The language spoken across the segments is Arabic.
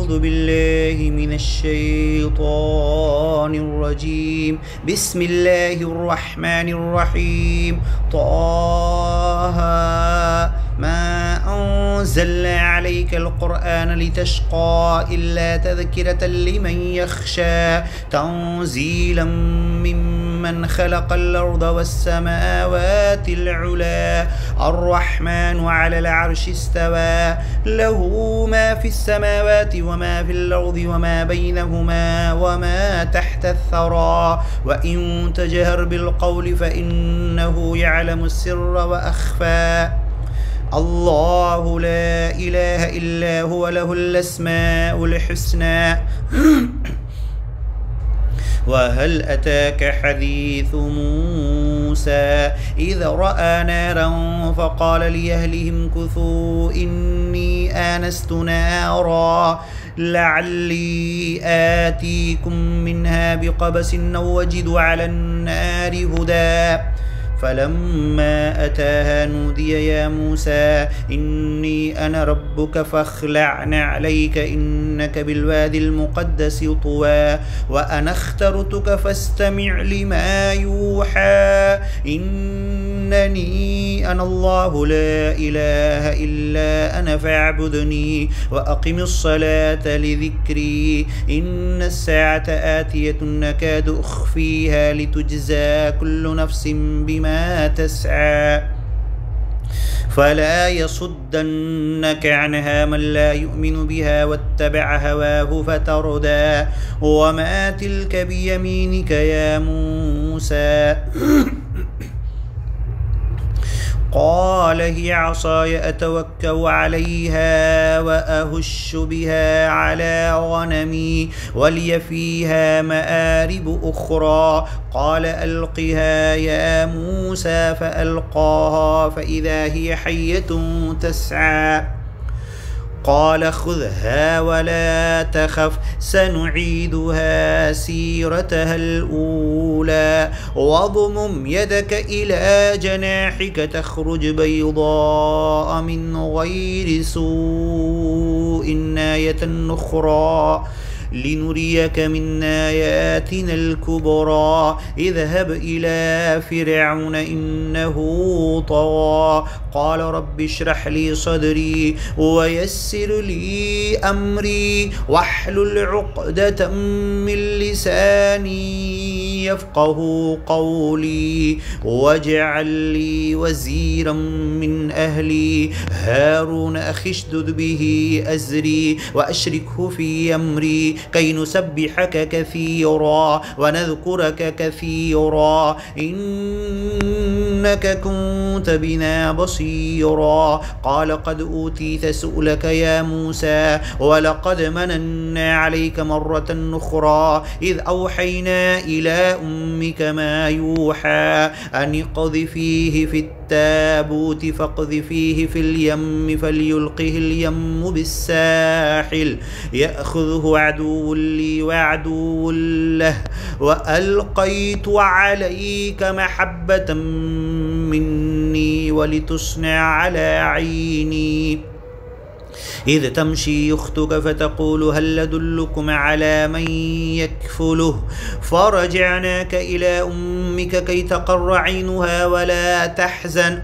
أعوذ بالله من الشيطان الرجيم. بسم الله الرحمن الرحيم. طه ما أنزلنا عليك القرآن لتشقى إلا تذكرة لمن يخشى تنزيلا ممن خلق الأرض والسماوات العلى الرحمن على العرش استوى له ما في السماوات وما في الأرض وما بينهما وما تحت الثرى وإن تجهر بالقول فإنه يعلم السر وأخفى الله لا إله إلا هو له الأسماء الحسنى. وهل أتاك حديث موسى إذ رأى نارا فقال لأهلهم كثوا إني آنست نارا لعلي آتيكم منها بقبس أو أجد على النار هدى فلما أتاها نودي يا موسى إني أنا ربك فاخلع نعليك إنك بالوادي المقدس طوى وأنا اخترتك فاستمع لما يوحى إنني أنا الله لا إله إلا أنا فاعبدني وأقم الصلاة لذكري إن الساعة آتية نكاد أخفيها لتجزى كل نفس بما تسعى فلا يصدنك عنها من لا يؤمن بها واتبع هواه فتردى وما تلك بيمينك يا موسى قال هي عصاي أتوكأ عليها وأهش بها على غنمي ولي فيها مآرب أخرى قال ألقها يا موسى فألقاها فإذا هي حية تسعى قال خذها ولا تخف سنعيدها سيرتها الأولى واضمم يدك إلى جناحك تخرج بيضاء من غير سوء آية أخرى لنريك من آياتنا الكبرى اذهب إلى فرعون إنه طغى قال رب اشرح لي صدري ويسر لي أمري واحلل عقدة من لساني يفقه قولي واجعل لي وزيرا من أهلي هارون أخي اشدد به أزري وأشركه في أمري كي نسبحك كثيرا ونذكرك كثيرا إنك كنت بنا بصيرا قال قد أوتيت سؤلك يا موسى ولقد مننا عليك مرة أخرى إذ أوحينا إلى أمك ما يوحى أن اقذفيه في التابوت فاقذفيه في اليم فليلقه اليم بالساحل يأخذه عدو لي وعدو له وألقيت عليك محبة مني ولتصنع على عيني إذ تمشي أختك فتقول هل أدلكم على من يكفله فرجعناك إلى أمك كي تقر عينها ولا تحزن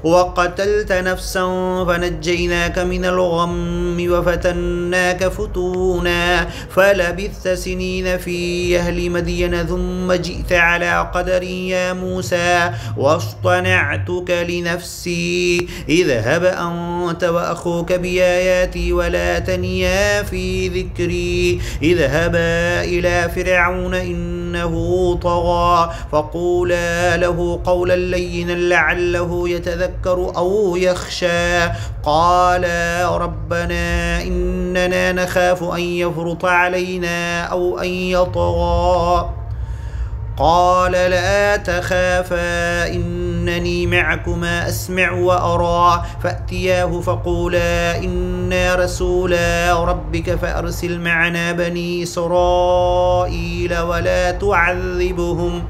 وقتلت نفسا فنجيناك من الغم وفتناك فتونا فلبثت سنين في أهل مدين ثم جئت على قدر يا موسى واصطنعتك لنفسي اذهب أنت وأخوك بآياتي ولا تنيا في ذكري اذهبا إلى فرعون إنه طغى فقولا له قولا لينا لعله يتذكر أو يخشى قال ربنا إننا نخاف أن يفرط علينا أو أن يطغى قال لا تخافا إنني معكما أسمع وأرى فأتياه فقولا إنا رسولا ربك فأرسل معنا بني إسرائيل ولا تعذبهم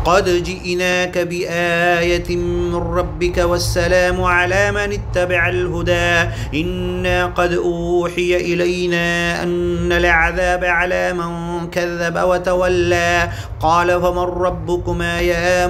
قد جئناك بآية من ربك والسلام على من اتبع الهدى إنا قد أوحي إلينا أن العذاب على من كذب وتولى قال فمن ربكما يا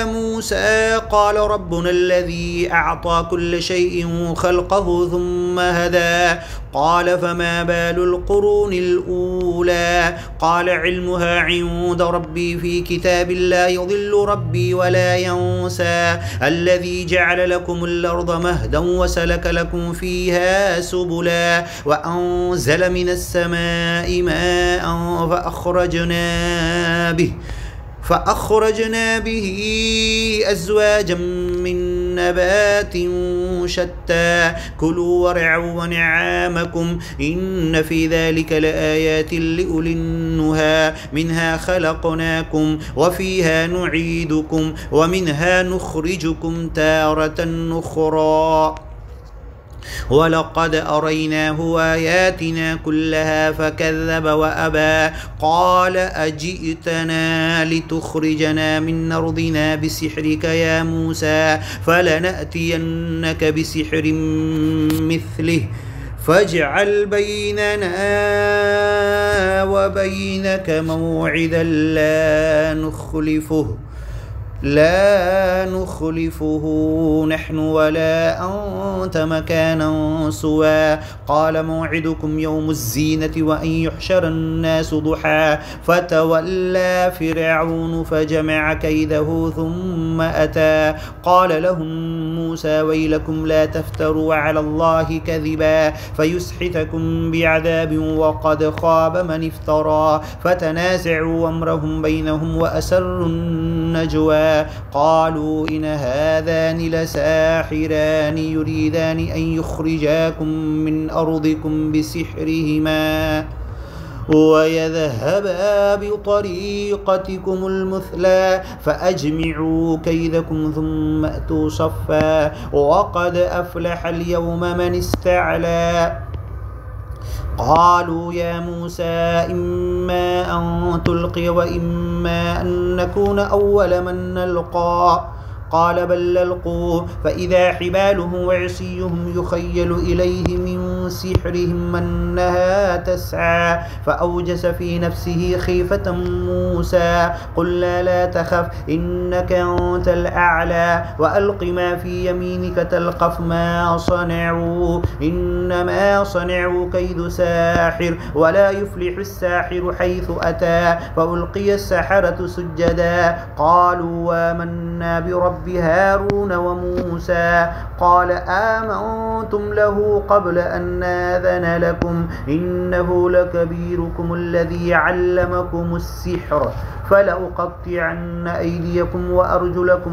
موسى قال ربنا الذي أعطى كل شيء خلقه ثم هدى قال فما بال القرون الأولى قال علمها عند ربي في كتاب لا يضل ربي ولا ينسى الذي جعل لكم الأرض مهدا وسلك لكم فيها سبلا وأنزل من السماء ماء فأخرجنا به أزواجا من نبات شتى كلوا وارعوا ونعامكم إن في ذلك لآيات لأولي النهى منها خلقناكم وفيها نعيدكم ومنها نخرجكم تارة أخرى ولقد أريناه آياتنا كلها فكذب وأبى قال أجئتنا لتخرجنا من أرضنا بسحرك يا موسى فلنأتينك بسحر مثله فاجعل بيننا وبينك موعدا لا نخلفه نحن ولا أنت مكانا سوى قال موعدكم يوم الزينة وأن يحشر الناس ضحى فتولى فرعون فجمع كيده ثم أتى قال لهم موسى ويلكم لا تفتروا على الله كذبا فيسحتكم بعذاب وقد خاب من افترى فتنازعوا أمرهم بينهم وأسروا النجوى قالوا إن هذان لساحران يريدان أن يخرجاكم من أرضكم بسحرهما ويذهبا بطريقتكم المثلى فأجمعوا كيدكم ثم أتوا صفا وقد أفلح اليوم من استعلى قالوا يا موسى إما أن تلقي وإما أن نكون أول من نلقى قال بل ألقوا فإذا حبالهم وعصيهم يخيل إليه من سحرهم أنها تسعى فأوجس في نفسه خيفة موسى قلنا لا تخف إنك أنت الأعلى وألق ما في يمينك تلقف ما صنعوا إنما صنعوا كيد ساحر ولا يفلح الساحر حيث أتى فألقي السحرة سجدا قالوا آمنا برب هارون وموسى قال آمنتم له قبل أن ناذن لكم إنه لكبيركم الذي علمكم السحر فلأقطعن أيديكم وأرجلكم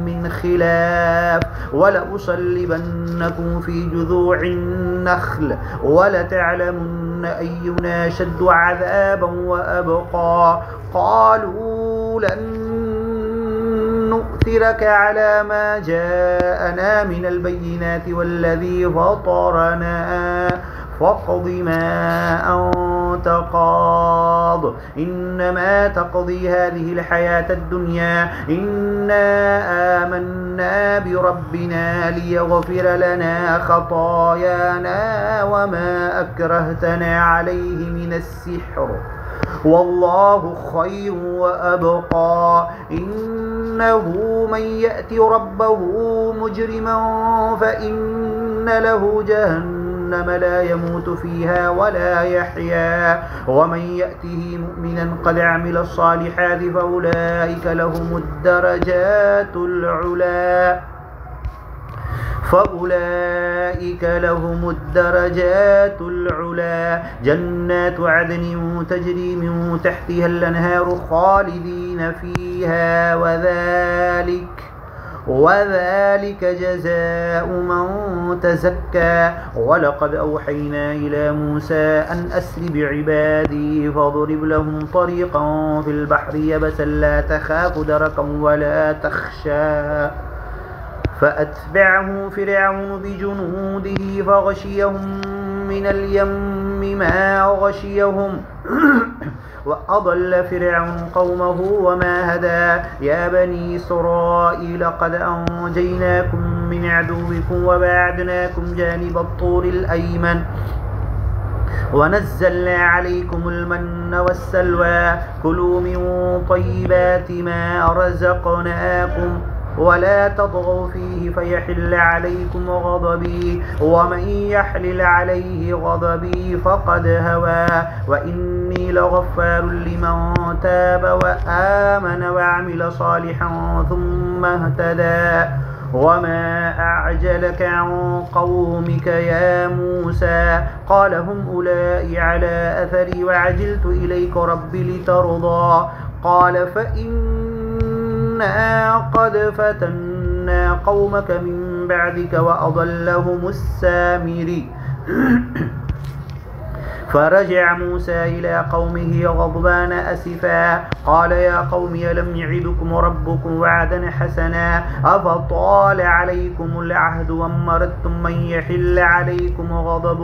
من خلاف ولأصلبنكم في جذوع النخل ولتعلمن أينا شد عذابا وأبقى قالوا لن نؤثرك على ما جاءنا من البينات والذي فطرنا فاقض ما أنت قاض إنما تقضي هذه الحياة الدنيا إنا آمنا بربنا ليغفر لنا خطايانا وما أكرهتنا عليه من السحر والله خير وأبقى إنه من يأت ربه مجرما فإن له جهنم لا يموت فيها ولا يحيا ومن يأته مؤمنا قد عمل الصالحات فأولئك لهم الدرجات العلا جنات عدن تجري من تحتها الأنهار خالدين فيها وذلك جزاء من تزكى ولقد أوحينا إلى موسى أن أسر بعبادي فاضرب لهم طريقا في البحر يبسا لا تخاف دركا ولا تخشى فأتبعه فرعون بجنوده فغشيهم من اليم ما غشيهم وأضل فرعون قومه وما هدى يا بني إسرائيل قد أنجيناكم من عدوكم وباعدناكم جانب الطور الأيمن ونزلنا عليكم المن والسلوى كلوا من طيبات ما رزقناكم ولا تطغوا فيه فيحل عليكم غضبي ومن يحلل عليه غضبي فقد هوى وإني لغفار لمن تاب وآمن وعمل صالحا ثم اهتدى وما أعجلك عن قومك يا موسى قال هم أولئك على أثري وعجلت إليك رب لترضى قال فإنا قد فتنا قومك من بعدك وأضلهم السامري فرجع موسى إلى قومه غضبان أسفا قال يا قوم ألم يعدكم ربكم وعدا حسنا أفطال عليكم العهد وأمرتم من يحل عليكم غضب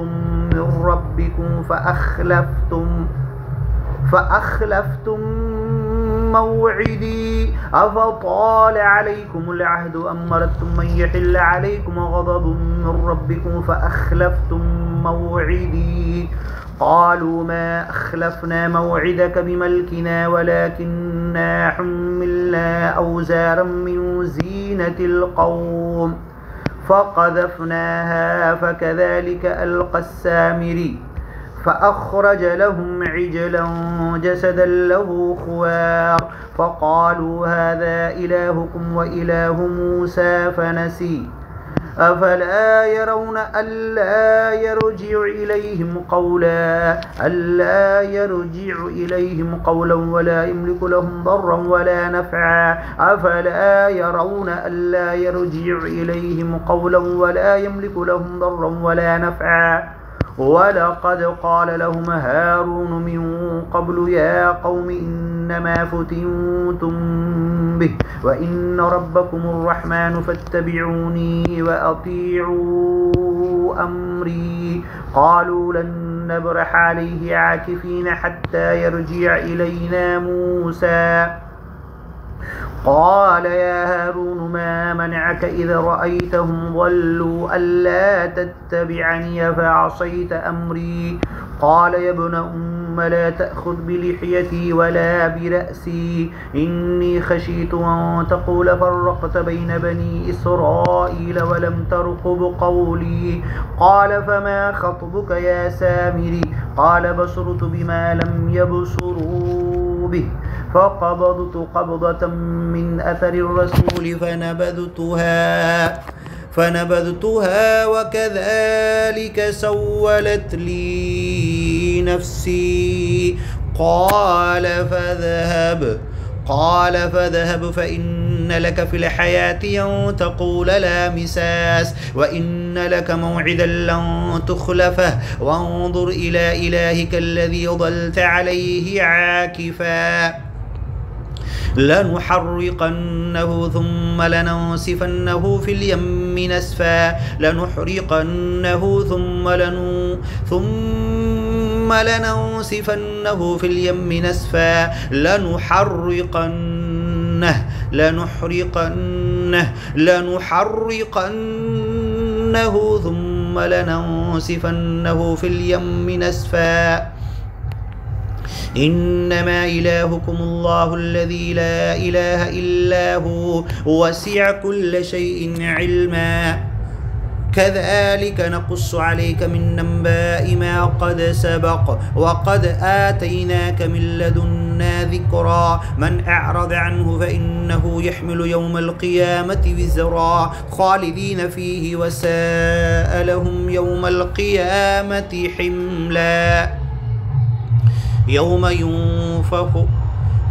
من ربكم فأخلفتم موعدي أفطال عليكم العهد أمرتم من يحل عليكم غضب من ربكم فأخلفتم موعدي قالوا ما أخلفنا موعدك بملكنا ولكننا حملنا أوزارا من زينة القوم فقذفناها فكذلك ألقى السامري فأخرج لهم عجلا جسدا له خوار فقالوا هذا إلهكم وإله موسى فنسي أفلا يرون ألا يرجع إليهم قولا ولا يملك لهم ضرا ولا نفعا أفلا يرون ألا يرجع إليهم قولا ولا يملك لهم ضرا ولا نفعا ولقد قال لهم هارون من قبل يا قوم إنما فتنتم به وإن ربكم الرحمن فاتبعوني وأطيعوا أمري قالوا لن نبرح عليه عاكفين حتى يرجع إلينا موسى قال يا هارون ما منعك إذ رأيتهم ضلوا ألا تتبعني فعصيت أمري قال يا ابن أم لا تأخذ بلحيتي ولا برأسي إني خشيت أن تقول فرقت بين بني إسرائيل ولم ترقب قولي قال فما خطبك يا سامري قال بصرت بما لم يبصروا به فقبضت قبضة من أثر الرسول فنبذتها وكذلك سولت لي نفسي قال فاذهب فإن لك في الحياة أن تقول لا مساس وإن لك موعدا لن تخلفه وانظر إلى إلهك الذي ظلت عليه عاكفا لنحرقنه ثم لننسفنه في اليم نسفا لنحرقنه ثم لننسفنه في اليم نسفا لنحرقنه ثم لننسفنه في اليم نسفا إنما إلهكم الله الذي لا إله إلا هو وسع كل شيء علما كذلك نقص عليك من أنباء ما قد سبق وقد آتيناك من لدنا ذكرا من أعرض عنه فإنه يحمل يوم القيامة وزرا خالدين فيه وساء لهم يوم القيامة حملا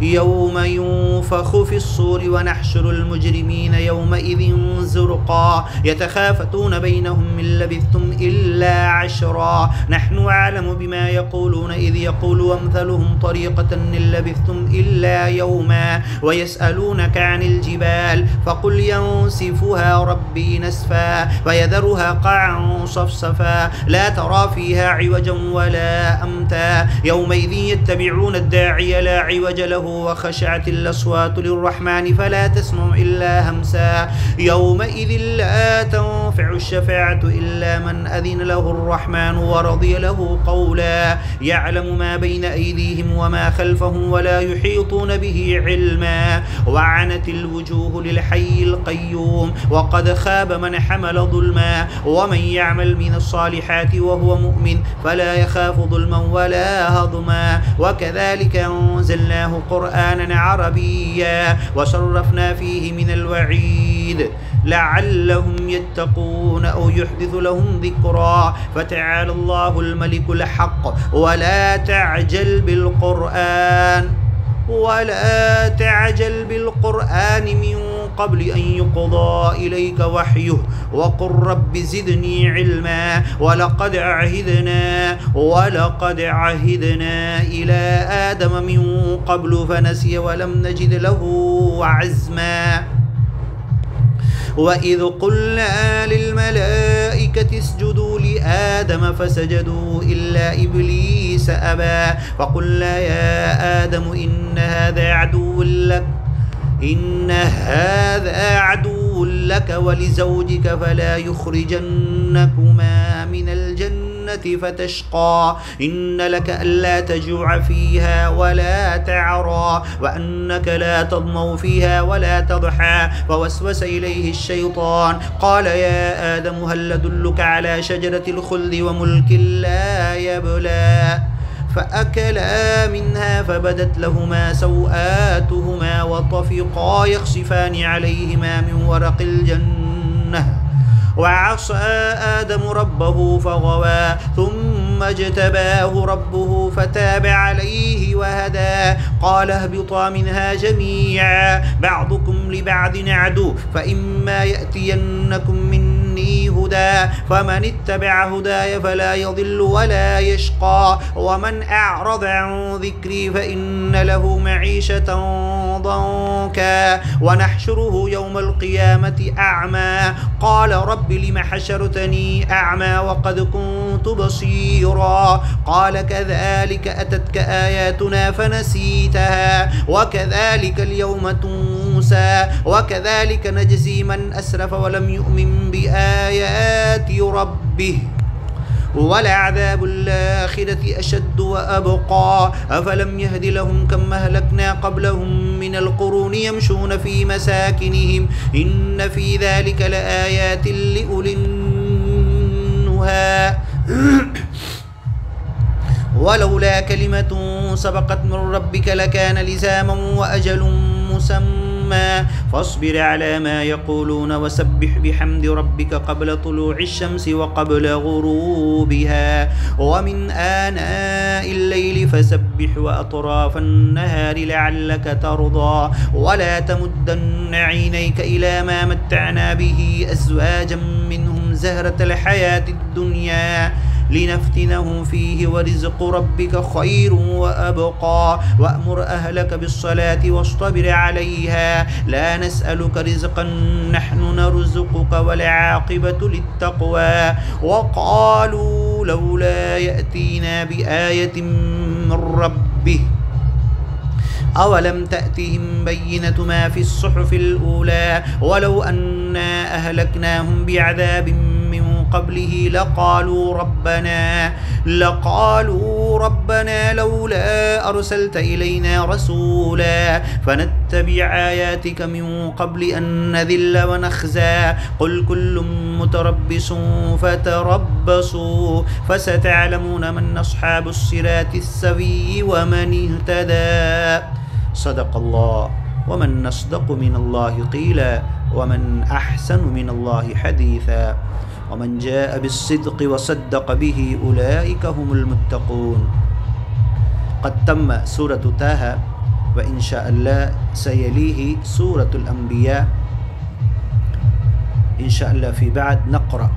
يوم ينفخ في الصور ونحشر المجرمين يومئذ زرقا يتخافتون بينهم من لبثتم إلا عشرا نحن أعلم بما يقولون إذ يقول أمثلهم طريقة إن لبثتم إلا يوما ويسألونك عن الجبال فقل ينسفها ربي نسفا فيذرها قاعا صفصفا لا ترى فيها عوجا ولا أمتا يومئذ يتبعون الداعي لا عوج له وخشعت الأصوات للرحمن فلا تسمع إلا همسا يومئذ لا تنفع الشفاعة إلا من أذن له الرحمن ورضي له قولا يعلم ما بين أيديهم وما خلفهم ولا يحيطون به علما وعنت الوجوه للحي القيوم وقد خاب من حمل ظلما ومن يعمل من الصالحات وهو مؤمن فلا يخاف ظلما ولا هضما وكذلك أنزلناه قرآنا عربيا وصرفنا فيه من الوعيد لعلهم يتقون أو يحدث لهم ذكرا فتعالى الله الملك الحق ولا تعجل بالقرآن من قبل أن يقضى إليك وحيه وقل رب زدني علما ولقد عهدنا إلى آدم من قبل فنسي ولم نجد له عزما وإذ قلنا للملائكة اسجدوا لآدم فسجدوا إلا إبليس أبى فقلنا يا آدم إن هذا عدو لك ولزوجك فلا يخرجنكما من الجنة فتشقى إن لك ألا تجوع فيها ولا تعرى وأنك لا تظمأ فيها ولا تضحى فوسوس إليه الشيطان قال يا آدم هل أدلك على شجرة الخلد وملك لا يبلى فأكلا منها فبدت لهما سوآتهما وطفقا يخصفان عليهما من ورق الجنة وعصى آدم ربه فغوى ثم اجتباه ربه فتاب عليه وهدى قال اهبطا منها جميعا بعضكم لبعض عدو فإما يأتينكم مني هدى فمن اتبع هداي فلا يضل ولا يشقى ومن أعرض عن ذكري فإن له معيشة ضنكا ونحشره يوم القيامة أعمى قال رب لم حشرتني أعمى وقد كنت بصيرا قال كذلك أتتك آياتنا فنسيتها وكذلك اليوم تنسى وكذلك نجزي من أسرف ولم يؤمن بآيات ربه ولعذاب الآخرة أشد وأبقى أفلم يهد لهم كم أهلكنا قبلهم من القرون يمشون في مساكنهم إن في ذلك لآيات لأولي النهى ولولا كلمة سبقت من ربك لكان لزاما وأجل مسمى فاصبر على ما يقولون وسبح بحمد ربك قبل طلوع الشمس وقبل غروبها ومن آناء الليل فسبح وأطراف النهار لعلك ترضى ولا تمدن عينيك إلى ما متعنا به أزواجا منهم زهرة الحياة الدنيا لنفتنهم فيه ورزق ربك خير وأبقى وأمر أهلك بالصلاة واصطبر عليها لا نسألك رزقا نحن نرزقك والعاقبة للتقوى وقالوا لولا يأتينا بآية من ربه أولم تأتهم بينة ما في الصحف الأولى ولو أنا أهلكناهم بعذاب من قبله لقالوا ربنا لولا أرسلت إلينا رسولا فنتبع آياتك من قبل أن نذل ونخزى قل كل متربص فتربصوا فستعلمون من أصحاب الصراط السوي ومن اهتدى صدق الله ومن أصدق من الله قيلا ومن أحسن من الله حديثا ومن جاء بالصدق وصدق به أولئك هم المتقون قد تم سورة طه व इंशाअल्लाह सयलीही सूरतुल अंबिया इंशाअल्लाह फ़ी बाद नक़रा।